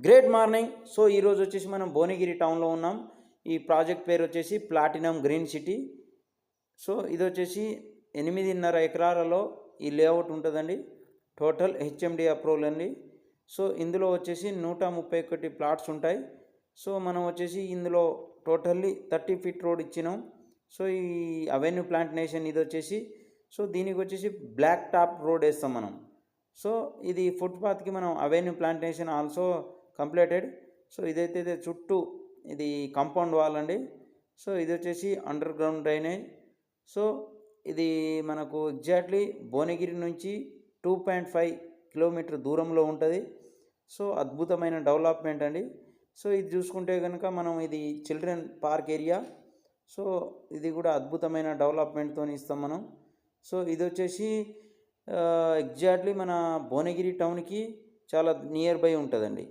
Great morning. So ఈరోజు వచ్చేసి మనం భువనగిరి టౌన్లో ఉన్నాం. ఈ ప్రాజెక్ట్ పేరు వచ్చేసి ప్లాటినం గ్రీన్ సిటీ. సో ఇది వచ్చేసి 8.5 ఎకరాలలో ఈ లేఅవుట్ ఉంటుందండి. టోటల్ హెచ్ఎండి అప్రూవల్ అండి. సో ఇందులో వచ్చేసి 131 ప్లాట్స్ ఉంటాయి. సో మనం వచ్చేసి ఇందులో టోటల్లీ 30 ఫీట్ రోడ్ ఇచ్చినాం. సో ఈ అవెన్యూ ప్లాంటేషన్ ఇది వచ్చేసి సో దీనికి వచ్చేసి బ్లాక్ టాప్ రోడ్ వేస్తాం మనం. సో ఇది ఫుట్పాత్కి మనం avenue plantation also completed. So ఇదైతే చుట్టూ ఇది కాంపౌండ్ వాల్ అండి. సో ఇది వచ్చేసి అండర్ గ్రౌండ్ డ్రైనేజ్. సో ఇది మనకు ఎగ్జాక్ట్లీ భువనగిరి నుంచి 2.5 కిలోమీటర్ దూరంలో ఉంటుంది. సో అద్భుతమైన డెవలప్మెంట్ అండి. సో ఇది చూసుకుంటే కనుక మనం ఇది చిల్డ్రన్ పార్క్ ఏరియా. సో ఇది కూడా అద్భుతమైన డెవలప్మెంట్తో ఇస్తాం మనం. సో ఇది వచ్చేసి ఎగ్జాక్ట్లీ మన భువనగిరి టౌన్కి చాలా నియర్ బై ఉంటుందండి.